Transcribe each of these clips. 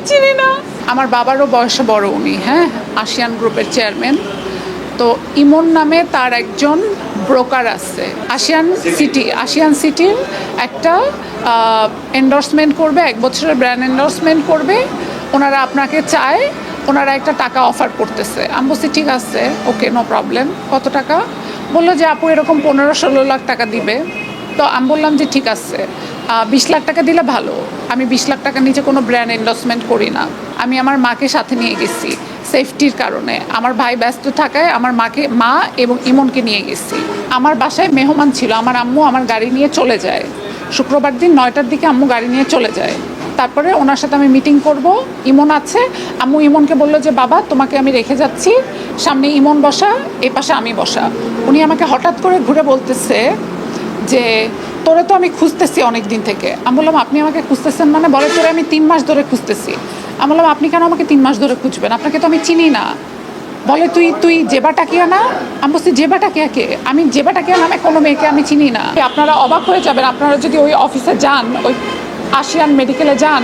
চিনি না। আমার বাবারও বয়সে বড় উনি, হ্যাঁ, আসিয়ান গ্রুপের চেয়ারম্যান। তো ইমন নামে তার একজন ব্রোকার আছে আসিয়ান সিটির একটা এন্ডোর্সমেন্ট করবে, 1 বছরের ব্র্যান্ড এন্ডোর্সমেন্ট করবে। ওনারা আপনাকে চায়, ওনারা একটা টাকা অফার করতেছে। আমি বলছি ঠিক আছে, ওকে, নো প্রবলেম। কত টাকা? বললো যে আপু এরকম 15-16 লাখ টাকা দিবে। তো আমি বললাম যে ঠিক আছে, 20 লাখ টাকা দিলে ভালো। আমি 20 লাখ টাকার নিচে কোনো ব্র্যান্ড এন্ডোর্সমেন্ট করি না। আমি আমার মাকে সাথে নিয়ে গেছি সেফটির কারণে। আমার ভাই ব্যস্ত থাকায় আমার মা এবং ইমনকে নিয়ে গেছি। আমার বাসায় মেহমান ছিল, আমার আম্মু আমার গাড়ি নিয়ে চলে যায়। শুক্রবার দিন 9টার দিকে আম্মু গাড়ি নিয়ে চলে যায়। তারপরে ওনার সাথে আমি মিটিং করব, ইমন আছে। আম্মু ইমনকে বললো যে বাবা তোমাকে আমি রেখে যাচ্ছি, সামনে ইমন বসা, এই পাশে আমি বসা। উনি আমাকে হঠাৎ করে ঘুরে বলতেছে যে তোরে তো আমি খুঁজতেছি অনেক দিন থেকে। আমি বললাম আপনি আমাকে খুঁজতেছেন মানে? বলে তোরে আমি 3 মাস ধরে খুঁজতেছি। আমি বললাম আপনি কেন আমাকে 3 মাস ধরে খুঁজবেন? আপনাকে তো আমি চিনি না। বলে তুই জেবা টাকিয়া না? আমি বলছি জেবা টাকিয়াকে? আমি জেবা টাকিয়া নামে কোনো মেয়েকে আমি চিনি না। আপনারা অবাক হয়ে যাবেন, আপনারা যদি ওই অফিসে যান, ওই আসিয়ান মেডিকেলে যান,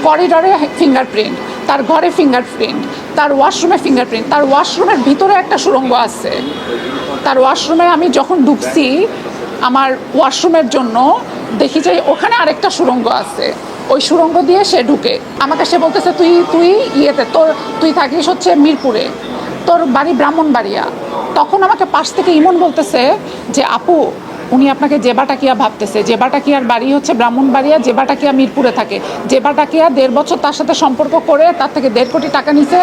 করিডরে ফিঙ্গারপ্রিন্ট, তার ঘরে ফিঙ্গারপ্রিন্ট, তার ওয়াশরুমে ফিঙ্গারপ্রিন্ট, তার ওয়াশরুমের ভিতরে একটা সুড়ঙ্গ আছে। তার ওয়াশরুমে আমি যখন ঢুকছি আমার ওয়াশরুমের জন্য, দেখি যে ওখানে আরেকটা সুড়ঙ্গ আছে। ওই সুড়ঙ্গ দিয়ে সে ঢুকে আমাকে সে বলতেছে তুই ইয়েতে তুই থাকিস হচ্ছে মিরপুরে, তোর বাড়ি ব্রাহ্মণবাড়িয়া। তখন আমাকে পাশ থেকে ইমন বলতেছে যে আপু উনি আপনাকে জেবাটাকিয়া ভাবতেছে। জেবাটাকিয়ার বাড়ি হচ্ছে ব্রাহ্মণবাড়িয়া, জেবাটাকিয়া মিরপুরে থাকে। জেবাটাকিয়া 1.5 বছর তার সাথে সম্পর্ক করে তার থেকে 1.5 কোটি টাকা নিছে,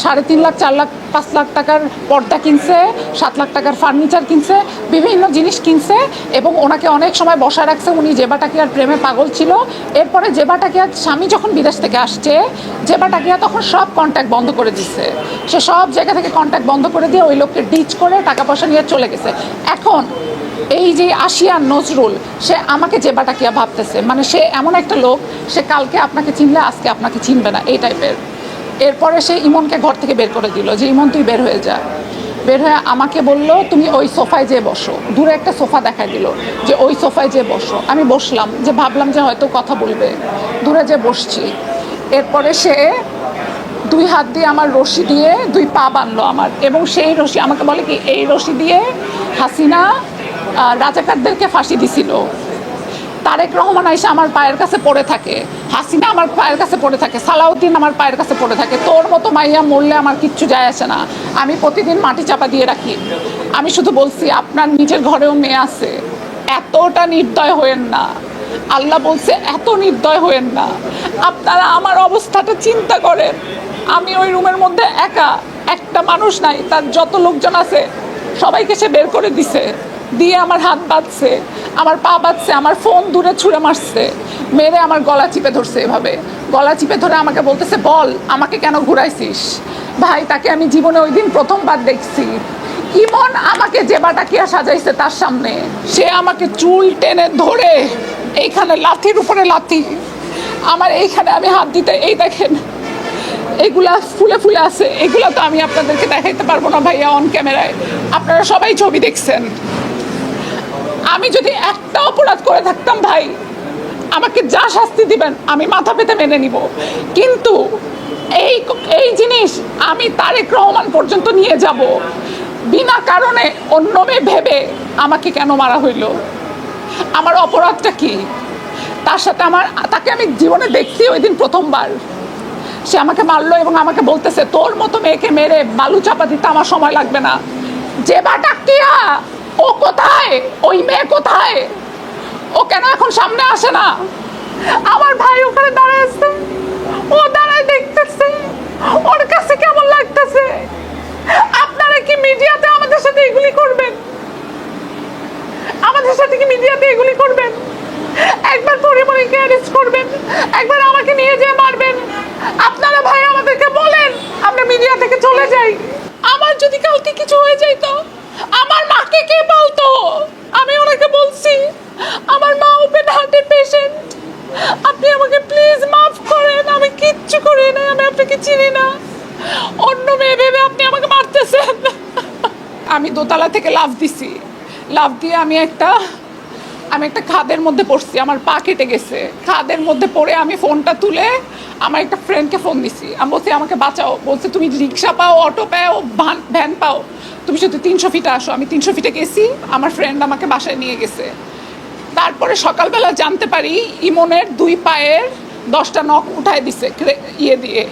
3.5 লাখ 4 লাখ 5 লাখ টাকার পর্দা কিনছে, 7 লাখ টাকার ফার্নিচার কিনছে, বিভিন্ন জিনিস কিনছে এবং ওনাকে অনেক সময় বসা রাখছে। উনি জেবাটাকিয়ার প্রেমে পাগল ছিল। এরপরে জেবাটাকিয়ার স্বামী যখন বিদেশ থেকে আসছে, জেবাটাকিয়া তখন সব কন্ট্যাক্ট বন্ধ করে দিচ্ছে। সে সব জায়গা থেকে কন্ট্যাক্ট বন্ধ করে দিয়ে ওই লোককে ডিচ করে টাকা পয়সা নিয়ে চলে গেছে। এখন এই যে আসিয়ান নজরুল, সে আমাকে জেবাটাকিয়া ভাবতেছে। মানে সে এমন একটা লোক, সে কালকে আপনাকে চিনলে আজকে আপনাকে চিনবে না, এই টাইপের। এরপরে সে ইমনকে ঘর থেকে বের করে দিল যে ইমন তুই বের হয়ে যা। বের হয়ে আমাকে বলল তুমি ওই সোফায় যেয়ে বসো। দূরে একটা সোফা দেখায় দিল যে ওই সোফায় যেয়ে বসো। আমি বসলাম, যে ভাবলাম যে হয়তো কথা বলবে, দূরে যে বসছি। এরপরে সে 2 হাত দিয়ে আমার রশি দিয়ে 2 পা বাঁধলো আমার, এবং সেই রশি আমাকে বলে কি এই রশি দিয়ে হাসিনা রাজাকারদেরকে ফাঁসি দিছিল। তারেক রহমান আইসা আমার পায়ের কাছে পড়ে থাকে, হাসিনা আমার পায়ের কাছে পড়ে থাকে, সালাউদ্দিন আমার পায়ের কাছে পড়ে থাকে। তোর মতো মাইয়া মরলে আমার কিচ্ছু যায় আসে না, আমি প্রতিদিন মাটি চাপা দিয়ে রাখি। আমি শুধু বলছি আপনার নিজের ঘরেও মেয়ে আছে, এতটা নির্দয় হয়েন না। আল্লাহ বলছে এত নির্দয় হয়েন না। আপনারা আমার অবস্থাটা চিন্তা করেন। আমি ওই রুমের মধ্যে একা, একটা মানুষ নাই, তার যত লোকজন আছে সবাইকে সে বের করে দিছে, দিয়ে আমার হাত বাঁধছে, আমার পা বাঁধছে, আমার ফোন দূরে ছুঁড়ে মারছে, মেরে আমার গলা চিপে ধরছে। এভাবে গলা চিপে ধরে আমাকে বলতেছে বল আমাকে কেন ঘুরাইছিস। ভাই তাকে আমি জীবনে ওই দিন প্রথমবার দেখছি। ইমন আমাকে জেবাটাকিয়া সাজাইছে তার সামনে। সে আমাকে চুল টেনে ধরে এইখানে লাথির উপরে লাথি, আমার এইখানে আমি হাত দিতে, এই দেখেন এগুলা ফুলে ফুলে আছে, এগুলা তো আমি আপনাদেরকে দেখাইতে পারবো না ভাইয়া অন ক্যামেরায়। আপনারা সবাই ছবি দেখছেন। আমি যদি একটা অপরাধ করে থাকতাম ভাই, আমাকে যা শাস্তি দিবেন আমি মাথা পেতে মেনে নিব, কিন্তু এই জিনিস আমি তারেক রহমান পর্যন্ত নিয়ে যাব। বিনা কারণে অন্য মেয়ে ভেবে আমাকে কেন মারা হইল? আমার অপরাধটা কি? তার সাথে তাকে আমি জীবনে দেখছি ওই দিন প্রথমবার। সে আমাকে মারলো এবং আমাকে বলতেছে তোর মতো মেয়েকে মেরে বালু চাপা দিতে আমার সময় লাগবে না। জেবাটাকিয়া ও কোথায়? ওই মেয়ে কোথায়? ও কেন এখন সামনে আসে না? আমার ভাই ওখানে দাঁড়ায় আছে, ও দাঁড়ায় দেখতেছে, ওর কাছে কেমন লাগতেছে। আপনারা কি মিডিয়াতে আমাদের সাথে এগুলি করবেন? আমাদের সাথে কি মিডিয়াতে এগুলি করবেন? একবার পরিবারকে অ্যারেস্ট করবেন, একবার আমাকে নিয়ে যেয়ে মারবেন। আপনারা ভাই আমাদেরকে বলেন আমরা মিডিয়া থেকে চলে যাই। আমার যদি কালকে কিছু হয়ে যায় তো আমার মাকে কে পালতো? আমি ওনাকে বলছি আমার মা ওপেন হার্টের পেশেন্ট, আপনি আমাকে প্লিজ মাফ করেন, আমি কিচ্ছু করি না, আমি আপনাকে চিনি না, অন্য মেয়ে ভেবে আপনি আমাকে মারতেছেন। আমি দোতলা থেকে লাফ দিছি, লাফ দিয়ে আমি একটা আমি একটা খাদের মধ্যে পড়ছি, আমার পা কেটে গেছে, খাদের মধ্যে পড়ে আমি ফোনটা তুলে আমার একটা ফ্রেন্ডকে ফোন দিছি, আমি বলছি আমাকে বাঁচাও, বলছে তুমি রিক্সা পাও, অটো পাও, ভ্যান পাও, তুমি শুধু 300 ফিটে আসো। আমি 300 ফিটে গেছি, আমার ফ্রেন্ড আমাকে বাসায় নিয়ে গেছে। তারপরে সকালবেলা জানতে পারি ইমনের 2 পায়ের 10টা নখ উঠায় দিছে ইয়ে দিয়ে,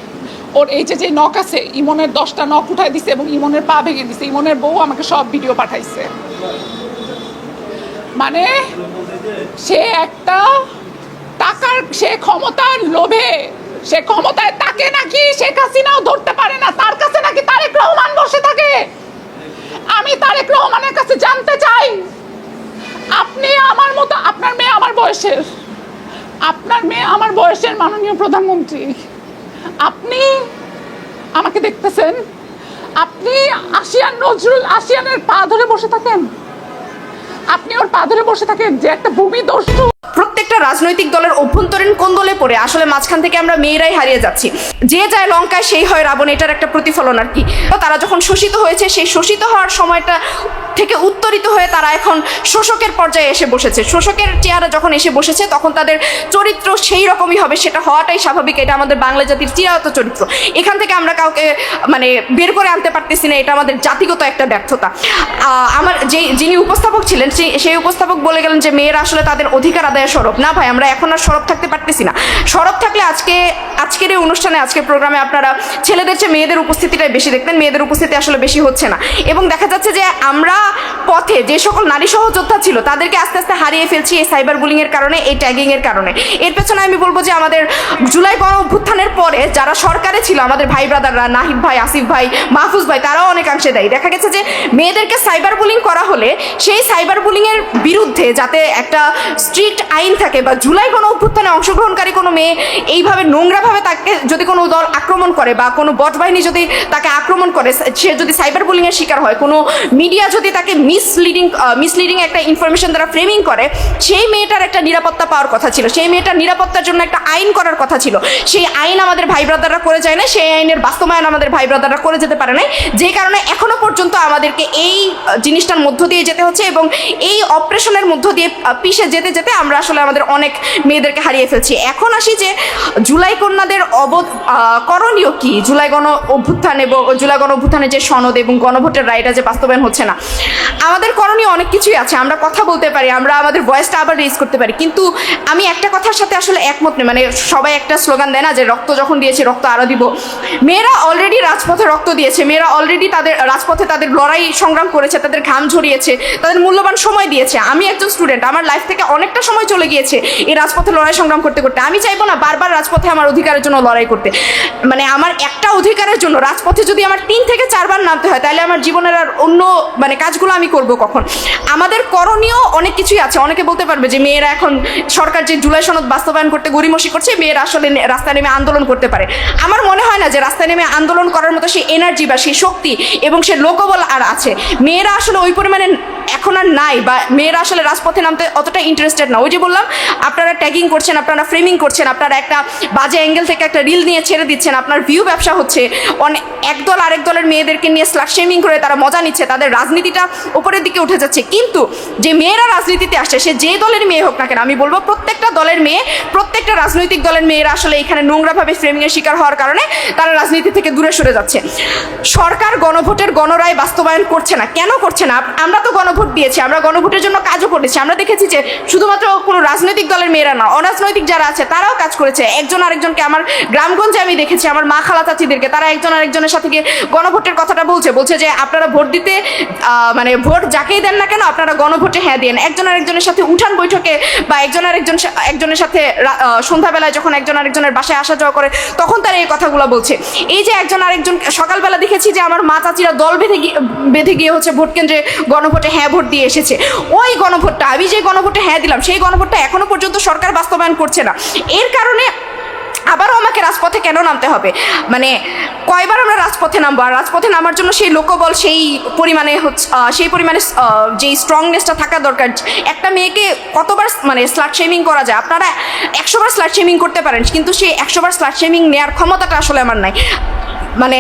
ওর এই যে নখ আছে ইমনের 10টা নখ উঠায় দিছে এবং ইমনের পা ভেঙে দিছে। ইমনের বউ আমাকে সব ভিডিও পাঠাইছে। মানে সে একটা টাকার, সে ক্ষমতার লোভে, সে ক্ষমতায় তাকে নাকি শেখ হাসিনাও ধরতে পারে না, তার কাছে নাকি তারেক রহমান বসে থাকে। আমি তারেক রহমানের কাছে জানতে চাই, আপনি আমার মতো, আপনার মেয়ে আমার বয়সের, আপনার মেয়ে আমার বয়সের মাননীয় প্রধানমন্ত্রী, আপনি আমাকে দেখতেছেন, আপনি আসিয়ানের পা ধরে বসে থাকেন, আপনি ওর পা ধরে বসে থাকেন যে একটা ভূমিদস্যু। প্রত্যেকটা রাজনৈতিক দলের অভ্যন্তরীণ কোন্দলে পড়ে আসলে মাঝখান থেকে আমরা মেয়েরাই হারিয়ে যাচ্ছি। যে যায় লঙ্কায় সেই হয় রাবণ, এটার একটা প্রতিফলন আর কি। তারা যখন শোষিত হয়েছে, সেই শোষিত হওয়ার সময়টা থেকে উত্তরিত হয়ে তারা এখন শোষকের পর্যায়ে এসে বসেছে। শোষকের চেহারা যখন এসে বসেছে তখন তাদের চরিত্র সেই রকমই হবে, সেটা হওয়াটাই স্বাভাবিক। এটা আমাদের বাংলা জাতির চিরায়ত চরিত্র। এখান থেকে আমরা কাউকে মানে বের করে আনতে পারতেছি না, এটা আমাদের জাতিগত একটা ব্যর্থতা। আমার যিনি উপস্থাপক ছিলেন সেই উপস্থাপক বলে গেলেন যে মেয়েরা আসলে তাদের অধিকার আদায়ের সরব। না ভাই, আমরা এখন আর সরব থাকতে পারতেছি না। সরব থাকলে আজকের এই অনুষ্ঠানে, আজকের প্রোগ্রামে আপনারা ছেলেদের চেয়ে মেয়েদের উপস্থিতিটাই বেশি দেখতেন। মেয়েদের উপস্থিতি আসলে বেশি হচ্ছে না, এবং দেখা যাচ্ছে যে আমরা পথে যে সকল নারী সহযোদ্ধা ছিল তাদেরকে আস্তে আস্তে হারিয়ে ফেলছি এই সাইবার বুলিং এর কারণে, এই ট্যাগিং এর কারণে। এর পেছনে আমি বলবো যে আমাদের জুলাই গণ অভ্যুত্থানের পরে যারা সরকারে ছিল, আমাদের ভাই ব্রাদাররা, নাহিদ ভাই, আসিফ ভাই, মাহফুজ ভাই, তারাও অনেকাংশে দায়ী। দেখা গেছে যে মেয়েদেরকে সাইবার বুলিং করা হলে সেই সাইবার বুলিং এর বিরুদ্ধে যাতে একটা স্ট্রিক্ট আইন থাকে, বা জুলাই গণ অভ্যুত্থানে অংশগ্রহণকারী কোনো মেয়ে এইভাবে নোংরাভাবে তাকে যদি কোনো দল আক্রমণ করে, বা কোনো বট বাহিনী যদি তাকে আক্রমণ করে, সে যদি সাইবার বুলিং এর শিকার হয়, কোনো মিডিয়া যদি তাকে মিসলিডিং একটা ইনফরমেশন দ্বারা ফ্রেমিং করে, সেই মেয়েটার একটা নিরাপত্তা পাওয়ার কথা ছিল, সেই মেয়েটার নিরাপত্তার জন্য একটা আইন করার কথা ছিল। সেই আইন আমাদের ভাই ব্রাদাররা করে যায় না, সেই আইনের বাস্তবায়ন আমাদের ভাই ব্রাদাররা করে যেতে পারে না, যে কারণে এখনো পর্যন্ত আমাদেরকে এই জিনিসটার মধ্য দিয়ে যেতে হচ্ছে, এবং এই অপারেশনের মধ্য দিয়ে পিছিয়ে যেতে যেতে আমরা আসলে আমাদের অনেক মেয়েদেরকে হারিয়ে ফেলছি। এখন আসি যে জুলাই কন্যাদের করণীয় কি, জুলাই গণ অভ্যুত্থানের যে সনদ এবং গণভোটের রায়টা যে বাস্তবায়ন হচ্ছে না। আমাদের করণীয় অনেক কিছুই আছে, আমরা কথা বলতে পারি, আমরা আমাদের ভয়েসটা আবার রেজ করতে পারি, কিন্তু আমি একটা কথার সাথে আসলে একমত নেই। মানে সবাই একটা স্লোগান দেয় না যে রক্ত যখন দিয়েছে রক্ত আরো দিব। মেয়েরা অলরেডি রাজপথে রক্ত দিয়েছে, মেয়েরা অলরেডি তাদের রাজপথে তাদের লড়াই সংগ্রাম করেছে, তাদের ঘাম ঝরিয়েছে, তাদের মূল্যবান সময় দিয়েছে। আমি একজন স্টুডেন্ট, আমার লাইফ থেকে অনেকটা সময় চলে গিয়েছে এই রাজপথে লড়াই সংগ্রাম করতে করতে। আমি চাইবো না বারবার রাজপথে আমার অধিকারের জন্য লড়াই করতে। মানে আমার একটা অধিকারের জন্য রাজপথে যদি আমার 3 থেকে 4 বার নামতে হয়, তাহলে আমার জীবনের আর অন্য মানে কাজগুলো আমি করব কখন? আমাদের করণীয় অনেক কিছুই আছে। অনেকে বলতে পারবে যে মেয়েরা এখন সরকার যে জুলাই সনদ বাস্তবায়ন করতে গড়িমসি করছে, মেয়েরা আসলে রাস্তায় নেমে আন্দোলন করতে পারে। আমার মনে হয় না যে রাস্তায় নেমে আন্দোলন করার মতো সেই এনার্জি বা সেই শক্তি এবং সে লোকবল আর আছে। মেয়েরা আসলে ওই পরিমাণে এখন আর নাই, বা মেয়েরা আসলে রাজপথে নামতে অতটা ইন্টারেস্টেড না। ওই যে বললাম, আপনারা ট্যাগিং করছেন, আপনারা ফ্রেমিং করছেন, আপনারা একটা বাজে অ্যাঙ্গেল থেকে একটা রিল নিয়ে ছেড়ে দিচ্ছেন, আপনার ভিউ ব্যবসা হচ্ছে। একদল আরেক দলের মেয়েদেরকে নিয়ে স্লাট শেমিং করে তারা মজা নিচ্ছে, তাদের রাজনীতিটা উপরের দিকে উঠে যাচ্ছে। কিন্তু যে মেয়েরা রাজনীতিতে আসছে, সে যে দলের মেয়ে হোক না কেন, আমি বলবো প্রত্যেকটা দলের মেয়ে, প্রত্যেকটা রাজনৈতিক দলের মেয়েরা আসলে এখানে নোংরাভাবে ফ্রেমিংয়ের শিকার হওয়ার কারণে তারা রাজনীতি থেকে দূরে সরে যাচ্ছে। সরকার গণভোটের গণরায় বাস্তবায়ন করছে না। কেন করছে না? আমরা তো গণভোট দিয়েছি, আমরা গণভোটের জন্য কাজও করেছি। আমরা দেখেছি যে শুধুমাত্র কোনো রাজনৈতিক দলের মেয়েরা না, অরাজনৈতিক যারা আছে তারাও কাজ করেছে। একজন আরেকজনকে, আমার গ্রামগঞ্জে আমি দেখেছি আমার মা খালা চাচিদেরকে, তারা একজন আরেকজনের সাথে গিয়ে গণভোটের কথাটা বলছে যে আপনারা ভোট দিতে মানে ভোট যাকেই দেন না কেন, আপনারা গণভোটে হ্যাঁ দেন। একজন আরেকজনের সাথে উঠান বৈঠকে, বা একজনের সাথে সন্ধ্যাবেলায় যখন একজন আরেকজনের বাসায় আসা যাওয়া করে, তখন তারা এই কথাগুলো বলছে। এই যে একজন আরেকজন, সকালবেলা দেখেছি যে আমার মা চাচিরা দল বেঁধে গিয়ে হচ্ছে ভোট কেন্দ্রে গণভোটে হ্যাঁ ভোট দিয়ে এসেছে। ওই গণভোটটা, আমি যে গণভোটে হ্যাঁ দিলাম, সেই গণভোটটা এখনো পর্যন্ত সরকার বাস্তবায়ন করছে না। এর কারণে আবারও আমাকে রাজপথে কেন নামতে হবে? মানে কয়বার আমরা রাজপথে নামবো? আর রাজপথে নামার জন্য সেই লোকবল সেই পরিমাণে যেই স্ট্রংনেসটা থাকা দরকার। একটা মেয়েকে কতবার মানে স্লাট শেমিং করা যায়? আপনারা 100 বার স্লাট শেমিং করতে পারেন, কিন্তু সেই 100 বার স্লাট শেমিং নেওয়ার ক্ষমতাটা আসলে আমার নাই। মানে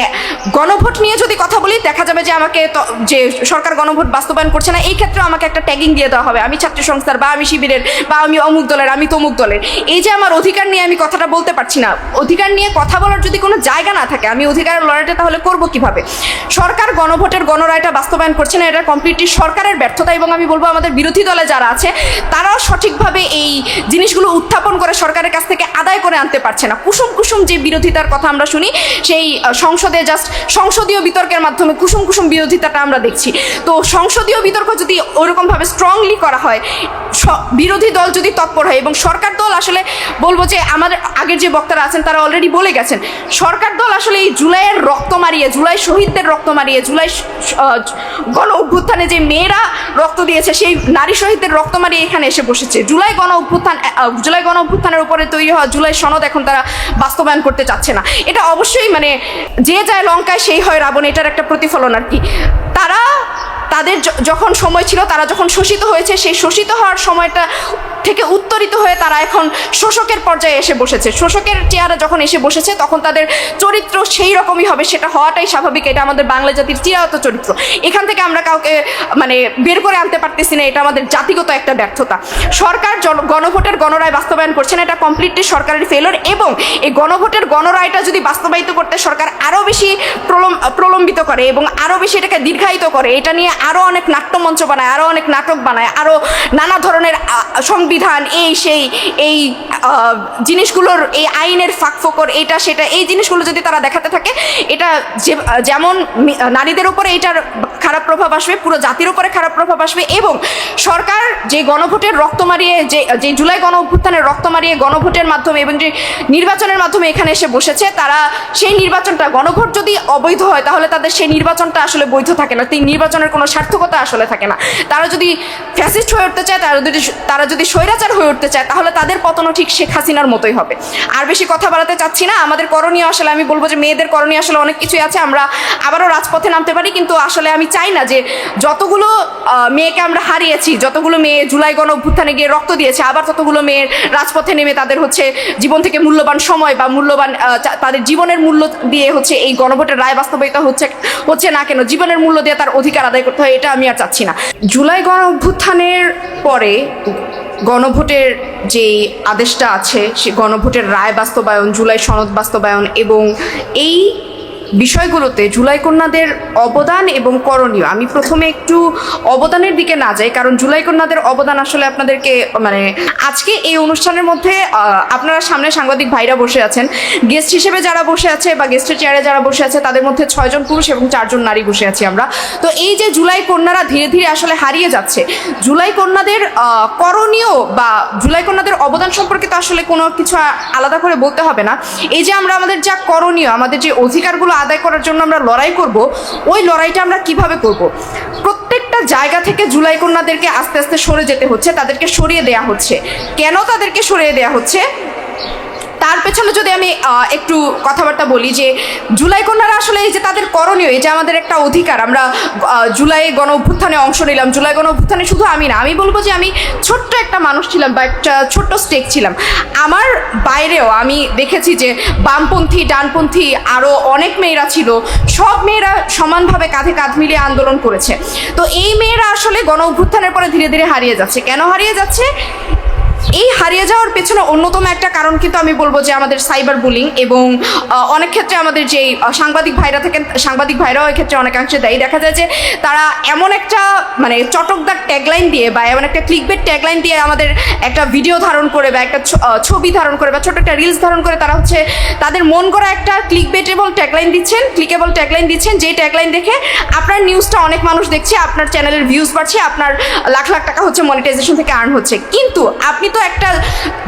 গণভোট নিয়ে যদি কথা বলি, দেখা যাবে যে আমাকে যে সরকার গণভোট বাস্তবায়ন করছে না, এই ক্ষেত্রে আমাকে একটা ট্যাগিং দিয়ে দেওয়া হবে, আমি ছাত্র সংস্থার, বা আমি শিবিরের, বা আমি অমুক দলের, আমি তমুক দলের। এই যে আমার অধিকার নিয়ে আমি কথাটা বলতে পারছি না, অধিকার নিয়ে কথা বলার যদি কোনো জায়গা না থাকে, আমি অধিকারের লড়াইটা তাহলে করবো কিভাবে? সরকার গণভোটের গণরায়টা বাস্তবায়ন করছে না, এটা কমপ্লিটলি সরকারের ব্যর্থতা। এবং আমি বলবো আমাদের বিরোধী দলে যারা আছে তারাও সঠিকভাবে এই জিনিসগুলো উত্থাপন করে সরকারের কাছ থেকে আদায় করে আনতে পারছে না। কুসুম কুসুম যে বিরোধিতার কথা আমরা শুনি, সেই সংসদে জাস্ট সংসদীয় বিতর্কের মাধ্যমে কুসুম কুসুম বিরোধিতাটা আমরা দেখছি। তো সংসদীয় বিতর্ক যদি ওরকমভাবে স্ট্রংলি করা হয়, বিরোধী দল যদি তৎপর হয়, এবং সরকার দল আসলে বলবো যে আমাদের আগের যে বক্তারা আছেন তারা অলরেডি বলে গেছেন, সরকার দল আসলে এই জুলাইয়ের রক্ত মারিয়ে, জুলাই শহীদদের রক্ত মারিয়ে, জুলাই গণ অভ্যুত্থানে যে মেয়েরা রক্ত দিয়েছে সেই নারী শহীদদের রক্ত মারিয়ে এখানে এসে বসেছে। জুলাই গণ অভ্যুত্থানের উপরে তৈরি হওয়া জুলাই সনদ এখন তারা বাস্তবায়ন করতে চাচ্ছে না। এটা অবশ্যই মানে যে যায় লঙ্কায় সেই হয় রাবণ, এটার একটা প্রতিফলন আর কি। তাদের যখন সময় ছিল, তারা যখন শোষিত হয়েছে, সেই শোষিত হওয়ার সময়টা থেকে উত্তরিত হয়ে তারা এখন শোষকের পর্যায়ে এসে বসেছে। শোষকের চেয়ারে যখন এসে বসেছে, তখন তাদের চরিত্র সেই রকমই হবে, সেটা হওয়াটাই স্বাভাবিক। এটা আমাদের বাংলা জাতির চিরায়ত চরিত্র, এখান থেকে আমরা কাউকে মানে বের করে আনতে পারতেছি না। এটা আমাদের জাতিগত একটা ব্যর্থতা। সরকার গণভোটের গণরায় বাস্তবায়ন করছে না, এটা কমপ্লিটলি সরকারের ফেলোর। এবং এই গণভোটের গণরায়টা যদি বাস্তবায়িত করতে সরকার আরও বেশি প্রলম্বিত করে এবং আরও বেশি এটাকে দীর্ঘায়িত করে, এটা নিয়ে আরও অনেক নাট্যমঞ্চ বানায়, আরও অনেক নাটক বানায়, আরও নানা ধরনের সংবিধান, এই জিনিসগুলোর, এই আইনের ফাঁকফোকর, এটা সেটা, এই জিনিসগুলো যদি তারা দেখাতে থাকে, এটা যেমন নারীদের উপরে এটার খারাপ প্রভাব আসবে, পুরো জাতির উপরে খারাপ প্রভাব আসবে। এবং সরকার যে গণভোটের রক্ত মারিয়ে, যে জুলাই গণ অভ্যুত্থানের রক্ত মারিয়ে গণভোটের মাধ্যমে এবং যে নির্বাচনের মাধ্যমে এখানে এসে বসেছে, তারা সেই নির্বাচনটা, গণভোট যদি অবৈধ হয় তাহলে তাদের সেই নির্বাচনটা আসলে বৈধ থাকে না, সেই নির্বাচনের কোনো সার্থকতা আসলে থাকে না। তারা যদি ফ্যাসিস্ট হয়ে উঠতে চায়, তারা যদি স্বৈরাচার হয়ে উঠতে চায়, তাহলে তাদের পতনও ঠিক শেখ হাসিনার মতোই হবে। আর বেশি কথা বাড়াতে চাচ্ছি না। আমাদের করণীয় আসলে, আমি বলবো যে মেয়েদের করণীয় আসলে অনেক কিছুই আছে। আমরা আবারও রাজপথে নামতে পারি, কিন্তু আসলে আমি চাই না যে যতগুলো মেয়েকে আমরা হারিয়েছি, যতগুলো মেয়ে জুলাই গণ অভ্যুত্থানে গিয়ে রক্ত দিয়েছে, আবার ততগুলো মেয়ের রাজপথে নেমে তাদের হচ্ছে জীবন থেকে মূল্যবান সময় বা মূল্যবান তাদের জীবনের মূল্য দিয়ে হচ্ছে এই গণভোটের রায় বাস্তবায়িত হচ্ছে না কেন, জীবনের মূল্য দিয়ে তার অধিকার আদায় করতে হয়, এটা আমি আর চাচ্ছি না। জুলাই গণ অভ্যুত্থানের পরে গণভোটের যেই আদেশটা আছে, সে গণভোটের রায় বাস্তবায়ন, জুলাই সনদ বাস্তবায়ন এবং এই বিষয়গুলোতে জুলাই কন্যাদের অবদান এবং করণীয়, আমি প্রথমে একটু অবদানের দিকে না যাই, কারণ জুলাই কন্যাদের অবদান আসলে আপনাদেরকে মানে আজকে এই অনুষ্ঠানের মধ্যে আপনারা সামনে সাংবাদিক ভাইরা বসে আছেন, গেস্ট হিসেবে যারা বসে আছে বা গেস্টের চেয়ারে যারা বসে আছে, তাদের মধ্যে 6 জন পুরুষ এবং 4 জন নারী বসে আছি আমরা। তো এই যে জুলাই কন্যারা ধীরে ধীরে আসলে হারিয়ে যাচ্ছে, জুলাই কন্যাদের করণীয় বা জুলাই কন্যাদের অবদান সম্পর্কে তো আসলে কোনো কিছু আলাদা করে বলতে হবে না। এই যে আমরা আমাদের যা করণীয়, আমাদের যে অধিকারগুলো আদায় করার জন্য আমরা লড়াই করব, ওই লড়াইটা আমরা কিভাবে করব? প্রত্যেকটা জায়গা থেকে জুলাই কন্যাদেরকে আস্তে আস্তে সরে যেতে হচ্ছে, তাদেরকে সরিয়ে দেয়া হচ্ছে। কেন তাদেরকে সরিয়ে দেয়া হচ্ছে তার পেছনে যদি আমি একটু কথাবার্তা বলি, যে জুলাই কন্যারা আসলে এই যে তাদের করণীয়, এই যে আমাদের একটা অধিকার, আমরা জুলাই গণ অভ্যুত্থানে অংশ নিলাম, জুলাই গণ অভ্যুত্থানে শুধু আমি না, আমি বলবো যে আমি ছোট্ট একটা মানুষ ছিলাম বা একটা ছোট্ট স্টেক ছিলাম, আমার বাইরেও আমি দেখেছি যে বামপন্থী, ডানপন্থী আরও অনেক মেয়েরা ছিল, সব মেয়েরা সমানভাবে কাঁধে কাঁধ মিলিয়ে আন্দোলন করেছে। তো এই মেয়েরা আসলে গণ অভ্যুত্থানের পরে ধীরে ধীরে হারিয়ে যাচ্ছে। কেন হারিয়ে যাচ্ছে? এই হারিয়ে যাওয়ার পেছনে অন্যতম একটা কারণ কিন্তু আমি বলবো যে আমাদের সাইবার বুলিং, এবং অনেক ক্ষেত্রে আমাদের যেই সাংবাদিক ভাইরাও এক্ষেত্রে অনেকাংশে দায়ী। দেখা যায় যে তারা এমন একটা মানে চটকদার ট্যাগলাইন দিয়ে বা এমন একটা ক্লিকবেট ট্যাগলাইন দিয়ে আমাদের একটা ভিডিও ধারণ করে বা একটা ছবি ধারণ করে বা ছোট একটা রিলস ধারণ করে তারা হচ্ছে তাদের মন করা একটা ক্লিকেবল ট্যাগলাইন দিচ্ছেন, যেই ট্যাগলাইন দেখে আপনার নিউজটা অনেক মানুষ দেখছে, আপনার চ্যানেলের ভিউজ বাড়ছে, আপনার লাখ লাখ টাকা হচ্ছে মনিটাইজেশন থেকে আর্ন হচ্ছে। কিন্তু আপনি তো একটা,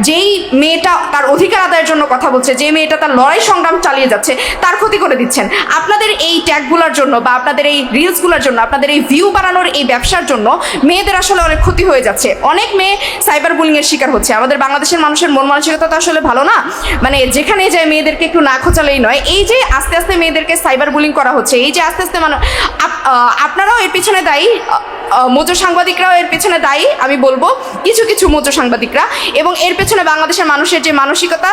যেই মেয়েটা তার অধিকার আদায়ের জন্য কথা বলছে, যে মেয়েটা তার লড়াই সংগ্রাম চালিয়ে যাচ্ছে, তার ক্ষতি করে দিচ্ছেন। আপনাদের এই ট্যাগগুলোর জন্য বা আপনাদের এই রিলসগুলোর জন্য, আপনাদের এই ভিউ বানানোর এই ব্যবসার জন্য মেয়েদের আসলে অনেক ক্ষতি হয়ে যাচ্ছে। অনেক মেয়ে সাইবার বুলিংয়ের শিকার হচ্ছে। আমাদের বাংলাদেশের মানুষের মন মানসিকতা তো আসলে ভালো না, মানে যেখানে যায় মেয়েদেরকে একটু না খোঁচালেই নয়। এই যে আস্তে আস্তে মেয়েদেরকে সাইবার বুলিং করা হচ্ছে, এই যে আস্তে আস্তে আপনারাও এর পিছনে দায়ী, মজু সাংবাদিকরাও এর পেছনে দায়ী আমি বলবো, কিছু কিছু মজু সাংবাদিকরা, এবং এর পেছনে বাংলাদেশের মানুষের যে মানসিকতা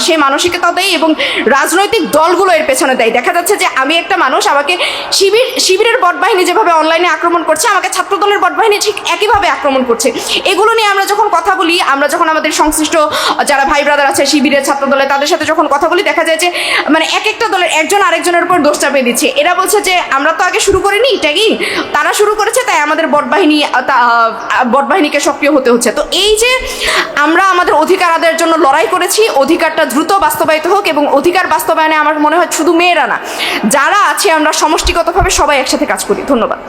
সেই মানসিকতাও দেয়, এবং রাজনৈতিক দলগুলো এর পেছনে দেয়। দেখা যাচ্ছে যে আমি একটা মানুষ, আমাকে শিবিরের বটবাহিনী যেভাবে অনলাইনে আক্রমণ করছে, আমাকে ছাত্রদলের বটবাহিনী ঠিক একইভাবে আক্রমণ করছে। এগুলো নিয়ে আমরা যখন কথা বলি, আমরা যখন আমাদের সংশ্লিষ্ট যারা ভাই ব্রাদার আছে শিবিরের ছাত্রদলে, তাদের সাথে যখন কথা বলি, দেখা যায় যে মানে এক একটা দলের একজন আরেকজনের উপর দোষ চাপিয়ে দিচ্ছে। এরা বলছে যে আমরা তো আগে শুরু করিনি ট্যাগিং, তারা শুরু করেছে, তাই আমাদের বটবাহিনীকে সক্রিয় হতে হচ্ছে। তো এই যে আমরা আমাদের অধিকার আদায়ের জন্য লড়াই করেছি, অধিকারটা দ্রুত বাস্তবায়িত হোক, এবং অধিকার বাস্তবায়নে আমার মনে হয় শুধু মেয়েরা না, যারা আছে আমরা সমষ্টিগতভাবে সবাই একসাথে কাজ করি। ধন্যবাদ।